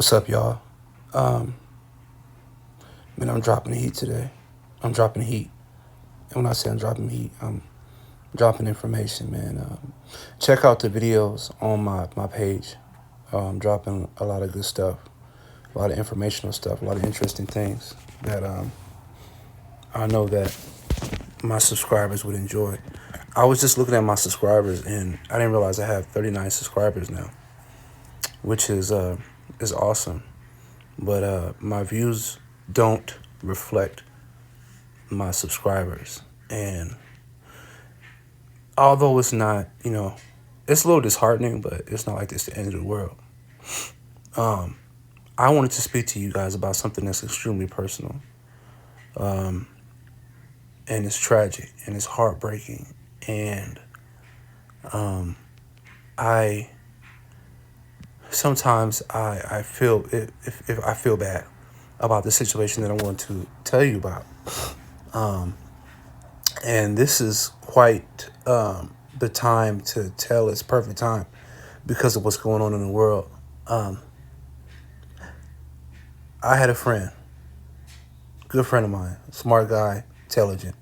What's up, y'all? Um, Man, I'm dropping the heat today. I'm dropping heat. And when I say I'm dropping heat, I'm dropping information, man. Check out the videos on my page. I'm dropping a lot of good stuff, a lot of informational stuff, a lot of interesting things that I know that my subscribers would enjoy. I was just looking at my subscribers, and I didn't realize I have 39 subscribers now, which is awesome. But my views don't reflect my subscribers. And although it's not, it's a little disheartening, but it's not like it's the end of the world. I wanted to speak to you guys about something that's extremely personal. And it's tragic and it's heartbreaking. And I sometimes I feel if I feel bad about the situation that I'm going to tell you about. And this is quite the time to tell. It's perfect time because of what's going on in the world. I had a friend, good friend of mine, smart guy, intelligent,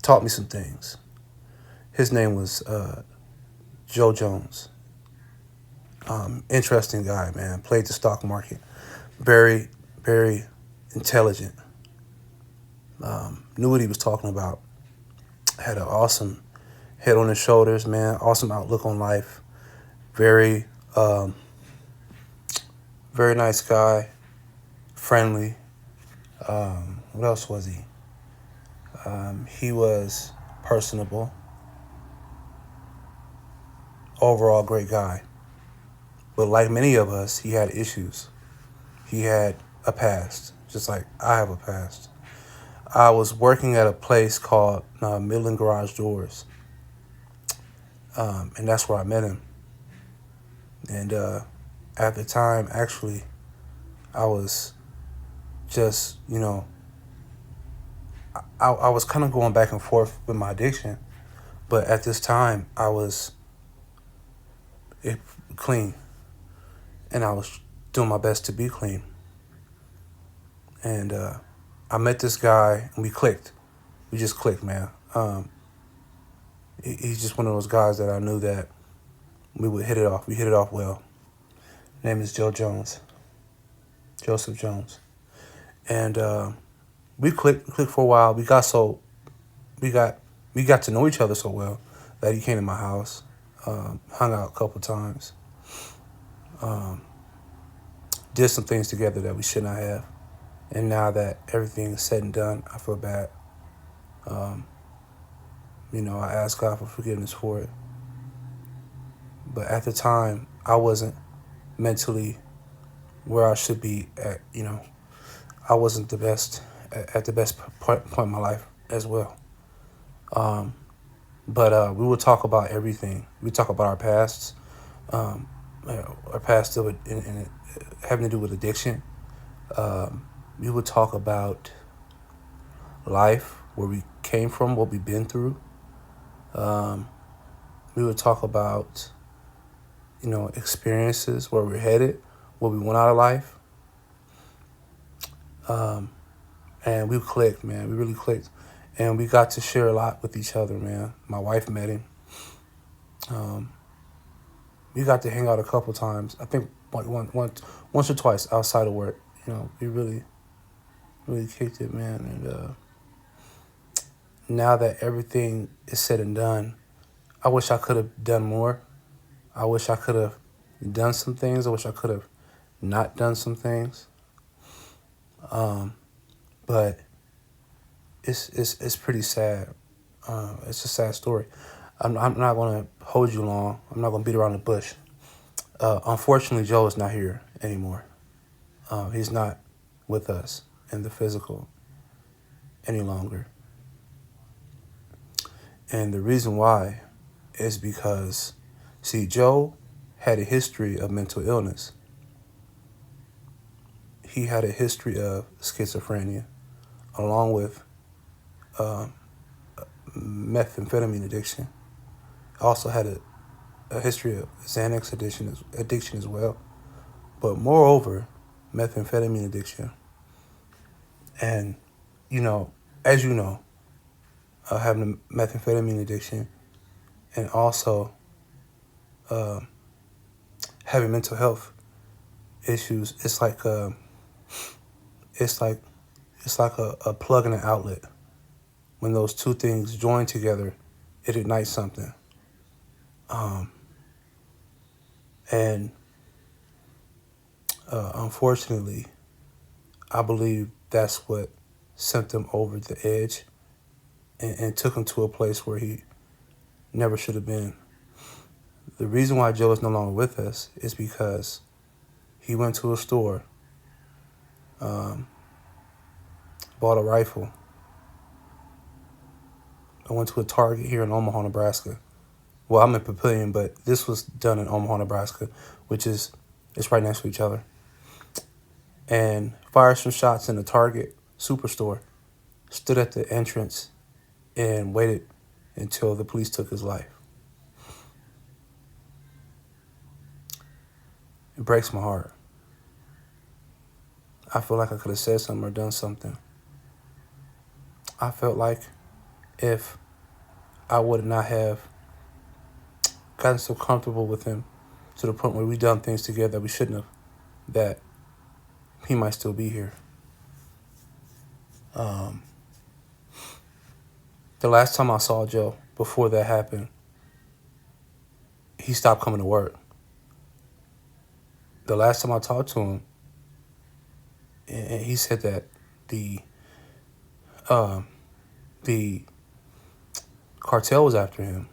taught me some things. His name was Joe Jones. Interesting guy, man. Played the stock market. Very, very intelligent. Knew what he was talking about. Had an awesome head on his shoulders, man. Awesome outlook on life. Very, very nice guy. Friendly. What else was he? He was personable. Overall, great guy. But like many of us, he had issues. He had a past, just like I have a past. I was working at a place called Midland Garage Doors, and that's where I met him. And at the time, actually, I was just, I was kind of going back and forth with my addiction. But at this time, I was clean, and I was doing my best to be clean. And I met this guy, and we clicked. We just clicked, man. He's just one of those guys that I knew that we would hit it off. We hit it off well. His name is Joe Jones, Joseph Jones. And we clicked for a while. We got to know each other so well that he came to my house, hung out a couple times, did some things together that we should not have. And now that everything is said and done, I feel bad. I ask God for forgiveness for it. But at the time, I wasn't mentally where I should be at. I wasn't the best at the best point in my life as well. But we would talk about everything. We talk about our pasts, our past in having to do with addiction. We would talk about life, where we came from, what we've been through. We would talk about, experiences, where we're headed, what we want out of life. And we clicked, man. We really clicked. And we got to share a lot with each other, man. My wife met him. We got to hang out a couple times. I think once or twice outside of work. We really, really kicked it, man. And now that everything is said and done, I wish I could have done more. I wish I could have done some things. I wish I could have not done some things. But it's pretty sad. It's a sad story. I'm not going to hold you long. I'm not going to beat around the bush. Unfortunately, Joe is not here anymore. He's not with us in the physical any longer. And the reason why is because, see, Joe had a history of mental illness. He had a history of schizophrenia, along with methamphetamine addiction. Also had a history of Xanax addiction as well. but moreover, methamphetamine addiction. And, as you know, having a methamphetamine addiction and also having mental health issues, it's like a plug and an outlet. When those two things join together, it ignites something. And unfortunately, I believe that's what sent him over the edge and took him to a place where he never should have been. The reason why Joe is no longer with us is because he went to a store, bought a rifle, and went to a Target here in Omaha, Nebraska. Well, I'm in Papillion, but this was done in Omaha, Nebraska, which is, it's right next to each other. And fired some shots in the Target superstore, stood at the entrance, and waited until the police took his life. It breaks my heart. I feel like I could have said something or done something. I felt like if I would not have gotten so comfortable with him to the point where we done things together that we shouldn't have, that he might still be here. The last time I saw Joe, before that happened, he stopped coming to work. The last time I talked to him, and he said that the cartel was after him.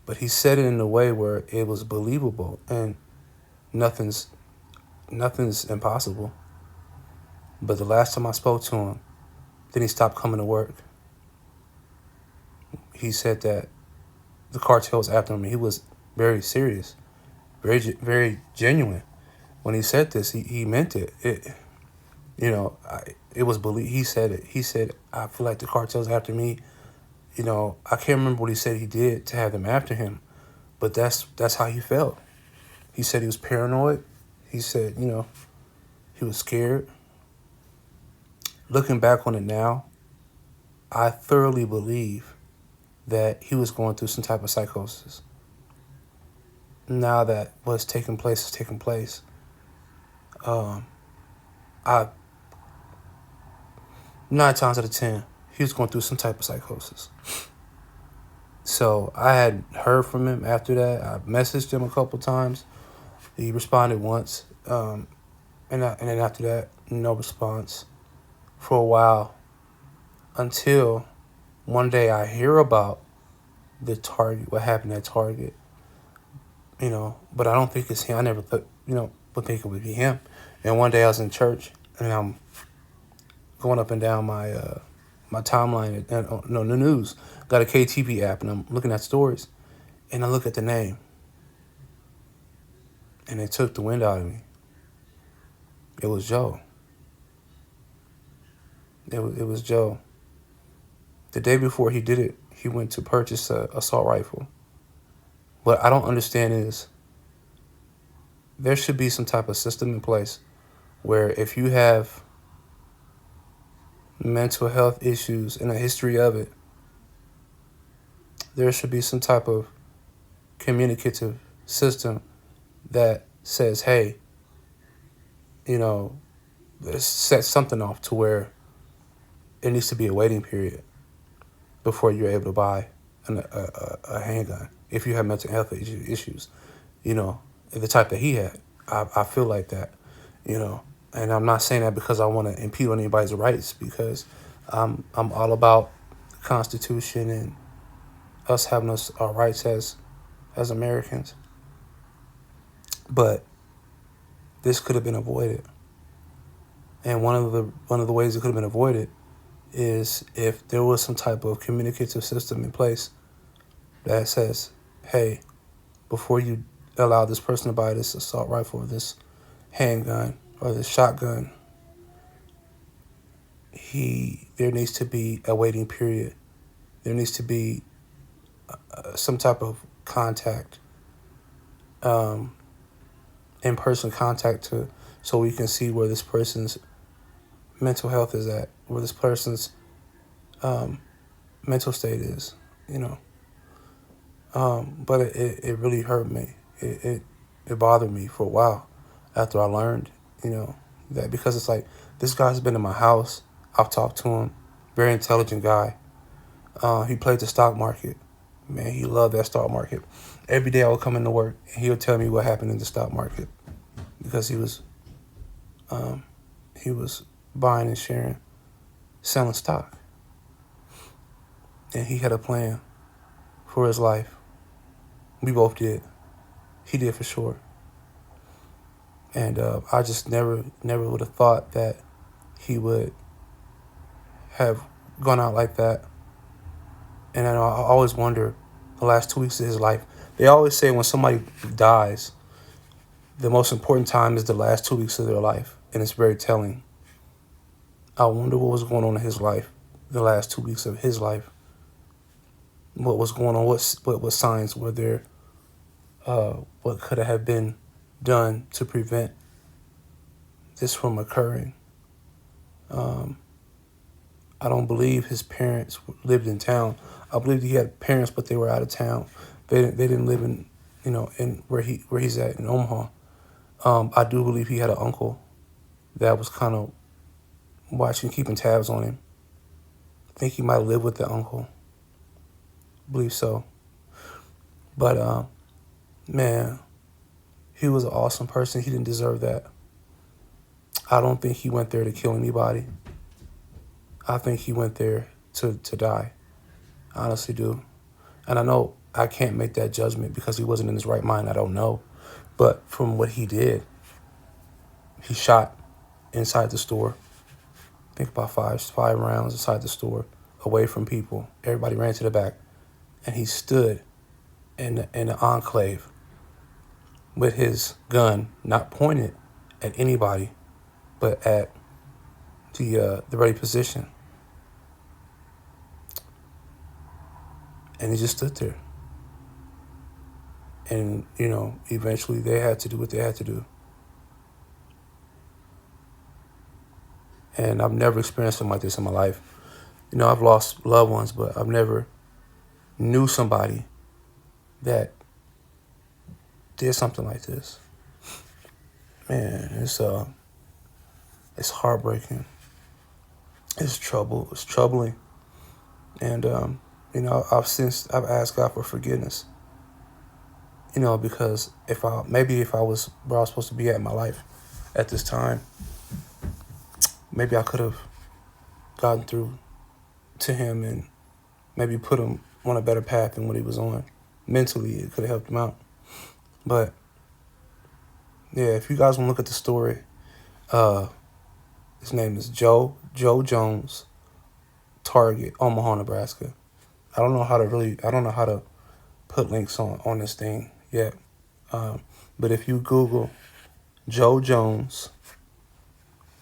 But he said it in a way where it was believable, and nothing's impossible. But the last time I spoke to him, then he stopped coming to work. He said that the cartel was after him. He was very serious, very genuine. When he said this, he meant it. It was he said it. He said, I feel like the cartel's after me. I can't remember what he said he did to have them after him, but that's how he felt. He said he was paranoid. He said, he was scared. Looking back on it now, I thoroughly believe that he was going through some type of psychosis. Now that what's taking place is taking place, I 9 times out of 10, he was going through some type of psychosis. So I had heard from him after that. I messaged him a couple times. He responded once, and then after that, no response for a while, until one day I hear about the Target, what happened at Target, but I don't think it's him. I never would think it would be him. And one day I was in church, and I'm going up and down my timeline, and the news, got a KTV app, and I'm looking at stories, and I look at the name, and it took the wind out of me. It was Joe. It was Joe. The day before he did it, he went to purchase an assault rifle. What I don't understand is there should be some type of system in place where if you have mental health issues and a history of it, there should be some type of communicative system that says, hey, set something off to where it needs to be a waiting period before you're able to buy a handgun if you have mental health issues, the type that he had. I feel like that, and I'm not saying that because I want to impede on anybody's rights, because I'm all about the Constitution and us having our rights as Americans. But this could have been avoided, and one of the ways it could have been avoided is if there was some type of communicative system in place that says, hey, before you allow this person to buy this assault rifle or this handgun or this shotgun, there needs to be a waiting period. There needs to be some type of contact, in-person contact so we can see where this person's mental health is at, where this person's mental state is, you know. But it really hurt me. It bothered me for a while after I learned, that, because it's like, this guy's been in my house. I've talked to him. Very intelligent guy. He played the stock market. Man, he loved that stock market. Every day I would come into work and he would tell me what happened in the stock market, because he was buying and sharing, selling stock. And he had a plan for his life. We both did. He did for sure. And I just never would have thought that he would have gone out like that. And I always wonder, the last 2 weeks of his life, they always say when somebody dies, the most important time is the last 2 weeks of their life. And it's very telling. I wonder what was going on in his life, the last 2 weeks of his life. What was going on? What signs were there? What could have been done to prevent this from occurring? I don't believe his parents lived in town. I believe he had parents, but they were out of town. They didn't live in where he's at in Omaha. I do believe he had an uncle that was kind of watching, keeping tabs on him. I think he might live with the uncle. I believe so. But man, he was an awesome person. He didn't deserve that. I don't think he went there to kill anybody. I think he went there to die. I honestly do. And I know I can't make that judgment because he wasn't in his right mind. I don't know. But from what he did, he shot inside the store. I think about five rounds inside the store, away from people. Everybody ran to the back. And he stood in the enclave with his gun, not pointed at anybody, but at the ready position. And he just stood there. And, eventually they had to do what they had to do. And I've never experienced something like this in my life. I've lost loved ones, but I've never knew somebody that did something like this. Man, it's heartbreaking. It's troubling. And, I've asked God for forgiveness. Because if I was where I was supposed to be at in my life at this time, maybe I could have gotten through to him and maybe put him on a better path than what he was on. Mentally, it could have helped him out. But, yeah, if you guys want to look at the story, his name is Joe Jones, Target, Omaha, Nebraska. I don't know how to put links on this thing yet. But if you Google Joe Jones,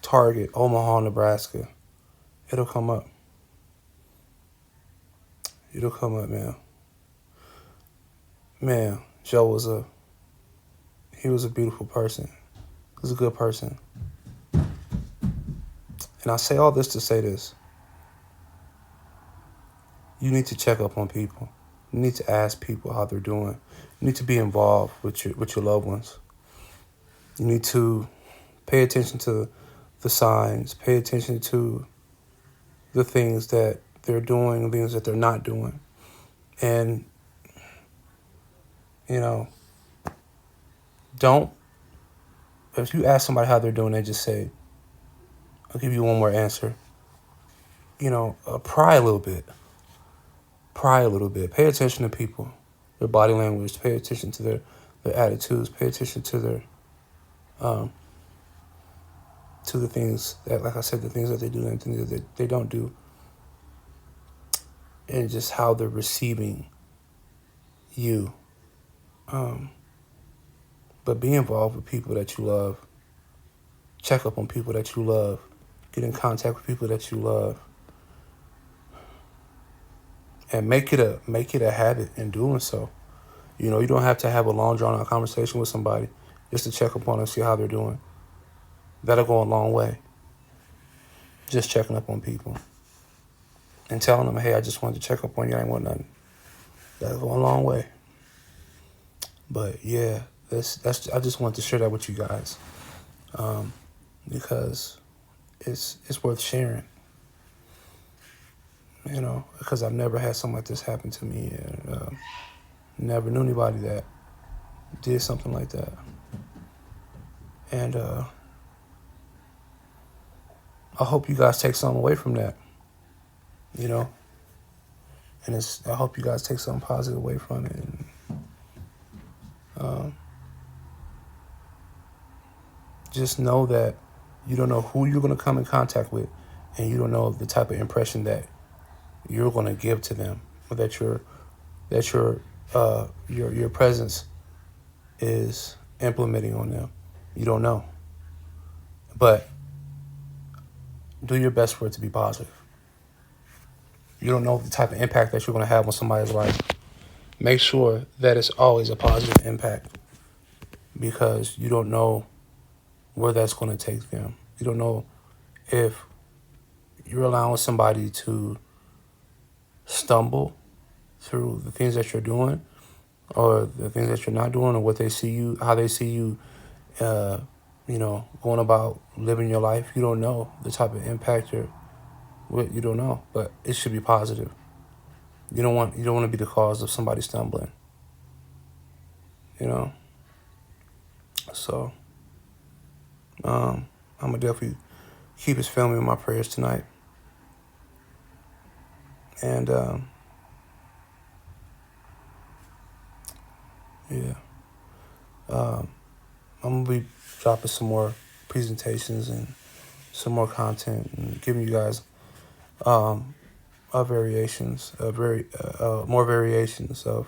Target, Omaha, Nebraska, it'll come up. It'll come up, man. Man, Joe was a beautiful person. He was a good person. And I say all this to say this. You need to check up on people. You need to ask people how they're doing. You need to be involved with your loved ones. You need to pay attention to the signs. Pay attention to the things that they're doing, the things that they're not doing. And, if you ask somebody how they're doing, they just say, I'll give you one more answer. Pry a little bit. Pay attention to people, their body language. Pay attention to their attitudes. Pay attention to their, to the things that, like I said, the things that they do and things that they don't do. And just how they're receiving you. But be involved with people that you love. Check up on people that you love. Get in contact with people that you love. And make it a habit in doing so. You don't have to have a long, drawn-out conversation with somebody. just to check up on them, see how they're doing. That'll go a long way. Just checking up on people and telling them, hey, I just wanted to check up on you. I ain't want nothing. That'll go a long way. But yeah, that's. I just wanted to share that with you guys, because it's worth sharing. You know, because I've never had something like this happen to me, and never knew anybody that did something like that. And I hope you guys take something away from that. You know, and I hope you guys take something positive away from it. And, just know that you don't know who you're going to come in contact with, and you don't know the type of impression that you're going to give to them, or that your presence is implementing on them. You don't know, but do your best for it to be positive. You don't know the type of impact that you're going to have on somebody's life. Make sure that it's always a positive impact, because you don't know where that's going to take them. You don't know if you're allowing somebody to stumble through the things that you're doing, or the things that you're not doing, or what they see you, how they see you, going about living your life. You don't know the type of impact you don't know, but it should be positive. You don't want to be the cause of somebody stumbling. So I'm gonna definitely keep his family in my prayers tonight, and I'm gonna be dropping some more presentations and some more content, and giving you guys more variations of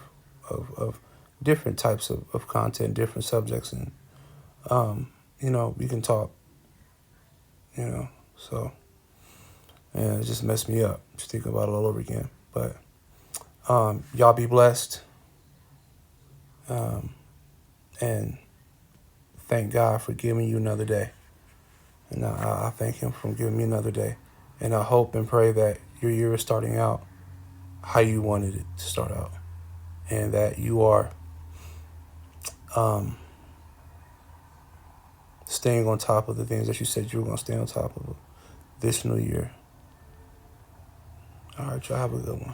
different types of content, different subjects, and we can talk. So, and it just messed me up just thinking about it all over again. But y'all be blessed, and thank God for giving you another day. And I thank him for giving me another day. And I hope and pray that your year is starting out how you wanted it to start out, and that you are staying on top of the things that you said you were going to stay on top of this new year. All right, y'all have a good one.